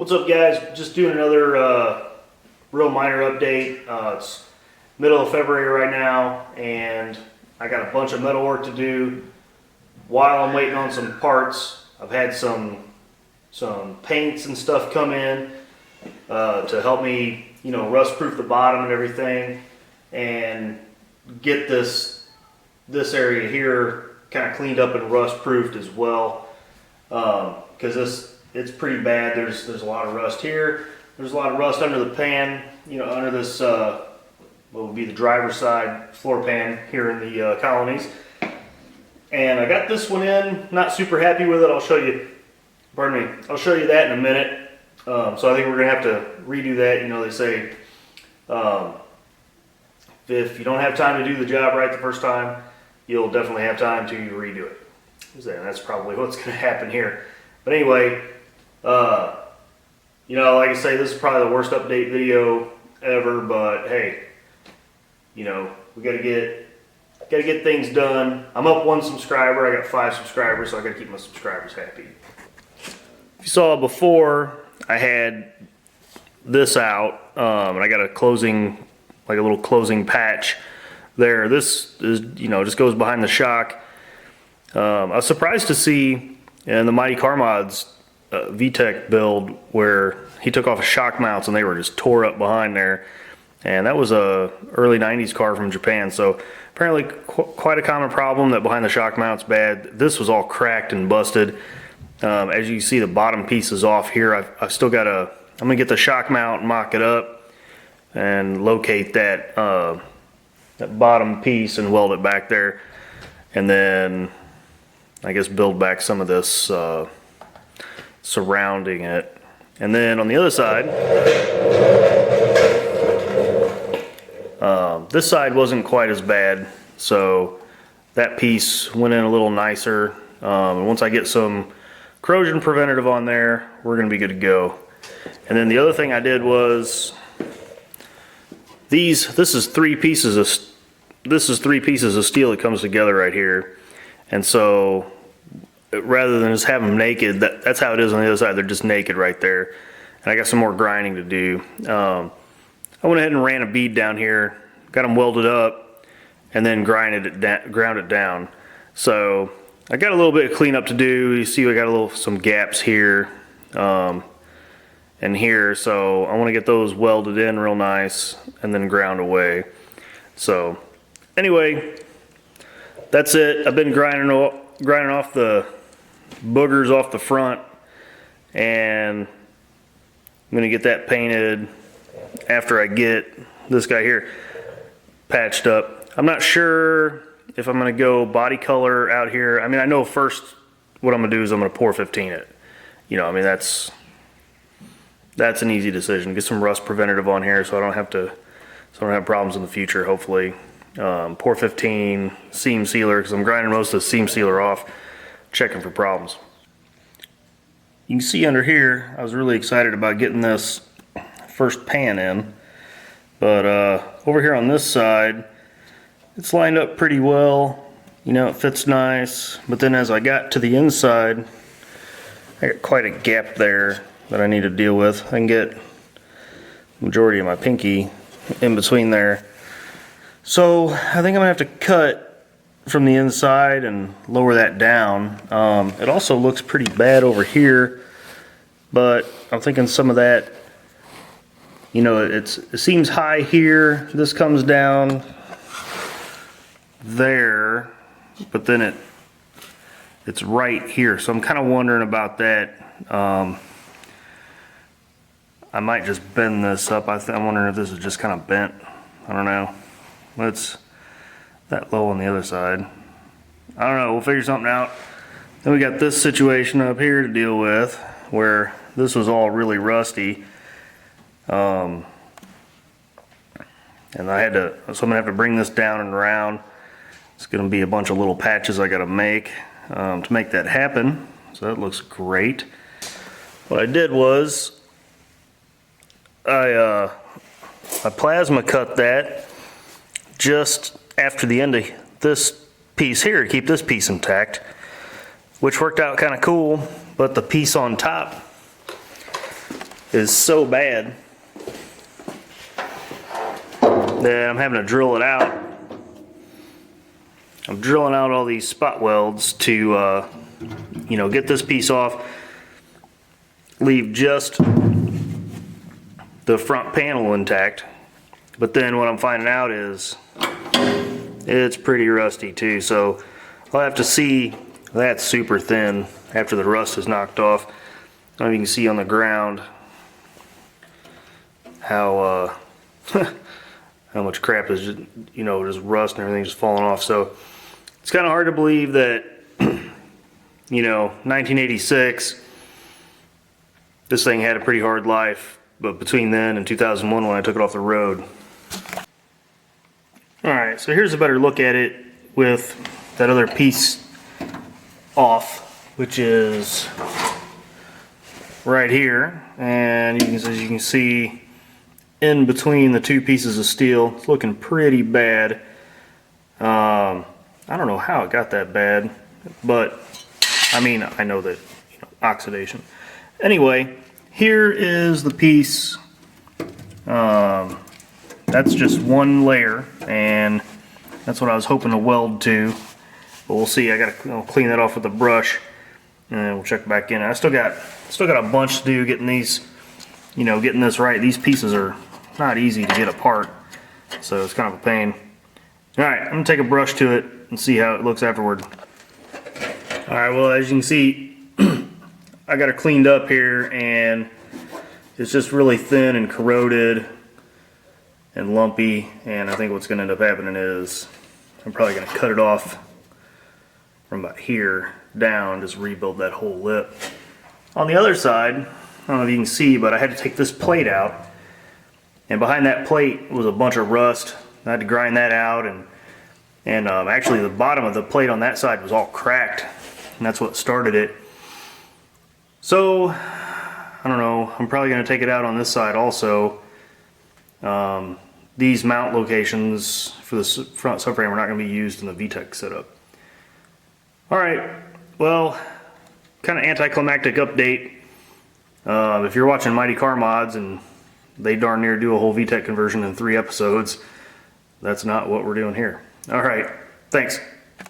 What's up, guys? Just doing another real minor update. It's middle of February right now, and I got a bunch of metal work to do while I'm waiting on some parts. I've had some paints and stuff come in to help me, rust proof the bottom and everything, and get this area here kind of cleaned up and rust proofed as well, because it's pretty bad. There's a lot of rust here. There's a lot of rust under the pan, under this what would be the driver's side floor pan here in the colonies. And I got this one in, not super happy with it. I'll show you, I'll show you that in a minute. So I think we're gonna have to redo that. They say if you don't have time to do the job right the first time, you'll definitely have time to redo it. And that's probably what's gonna happen here. But anyway, like I say, this is probably the worst update video ever, but hey, we gotta get things done. I'm up 1 subscriber. I got 5 subscribers, so I gotta keep my subscribers happy. If you saw before, I had this out, and I got a closing, like a little closing patch there. This is, just goes behind the shock. I was surprised to see in the Mighty Car Mods VTEC build where he took off shock mounts and they were just tore up behind there. And that was a early 90s car from Japan. So apparently quite a common problem that behind the shock mount's bad. This was all cracked and busted. As you see, the bottom piece is off here. I've still got I'm gonna get the shock mount and mock it up and locate that bottom piece and weld it back there. And then I guess build back some of this surrounding it. And then on the other side, this side wasn't quite as bad, so that piece went in a little nicer. And once I get some corrosion preventative on there, we're gonna be good to go. And then the other thing I did was this is three pieces of steel that comes together right here. And so rather than just have them naked, that's how it is on the other side. They're just naked right there. And I got some more grinding to do. I went ahead and ran a bead down here, got them welded up, and then ground it down. So I got a little bit of cleanup to do. You see I got some gaps here and here. So I want to get those welded in real nice and then ground away. So anyway, that's it. I've been grinding off the boogers off the front, and I'm gonna get that painted after I get this guy here patched up. I'm not sure if I'm gonna go body color out here. I mean, I know first what I'm gonna do is I'm gonna pour 15 it. That's an easy decision. Get some rust preventative on here so I don't have problems in the future, hopefully. Pour 15 seam sealer, because I'm grinding most of the seam sealer off, checking for problems. You can see under here, I was really excited about getting this first pan in, but over here on this side, it's lined up pretty well. It fits nice, but then as I got to the inside, I got quite a gap there that I need to deal with. I can get the majority of my pinky in between there. So I think I'm gonna have to cut from the inside and lower that down. It also looks pretty bad over here, but I'm thinking some of that, it seems high here. This comes down there, but then it's right here. So I'm kind of wondering about that. I might just bend this up. I'm wondering if this is just kind of bent. I don't know. It's that low on the other side. I don't know, we'll figure something out. Then we got this situation up here to deal with where this was all really rusty. And so I'm gonna have to bring this down and around. It's gonna be a bunch of little patches I gotta make to make that happen. So that looks great. What I did was I plasma cut that just after the end of this piece here to keep this piece intact, which worked out kind of cool. But the piece on top is so bad that I'm having to drill it out. I'm drilling out all these spot welds to, you know, get this piece off, leave just the front panel intact. But then what I'm finding out is it's pretty rusty too, so I'll have to see. That's super thin after the rust is knocked off. I don't know if you can see on the ground how how much crap is just, you know, just rust and everything just falling off. So it's kind of hard to believe that, you know, 1986, this thing had a pretty hard life, but between then and 2001 when I took it off the road. Alright, so here's a better look at it with that other piece off, which is right here. And as you can see, in between the two pieces of steel, it's looking pretty bad. I don't know how it got that bad, but I mean, I know that, you know, oxidation. Anyway, here is the piece. That's just one layer, and that's what I was hoping to weld to. But we'll see. I gotta clean that off with a brush, and we'll check back in. I still got a bunch to do getting these, you know, getting this right. These pieces are not easy to get apart, so it's kind of a pain. All right, I'm gonna take a brush to it and see how it looks afterward. All right, well, as you can see, I got it cleaned up here, and it's just really thin and corroded and lumpy, and I think what's going to end up happening is I'm probably going to cut it off from about here down, just rebuild that whole lip. On the other side, I don't know if you can see, but I had to take this plate out, and behind that plate was a bunch of rust. I had to grind that out, and actually the bottom of the plate on that side was all cracked, and that's what started it. So I don't know, I'm probably going to take it out on this side also. These mount locations for the front subframe are not going to be used in the VTEC setup. Alright, well, kind of anticlimactic update. If you're watching Mighty Car Mods and they darn near do a whole VTEC conversion in 3 episodes, that's not what we're doing here. Alright, thanks.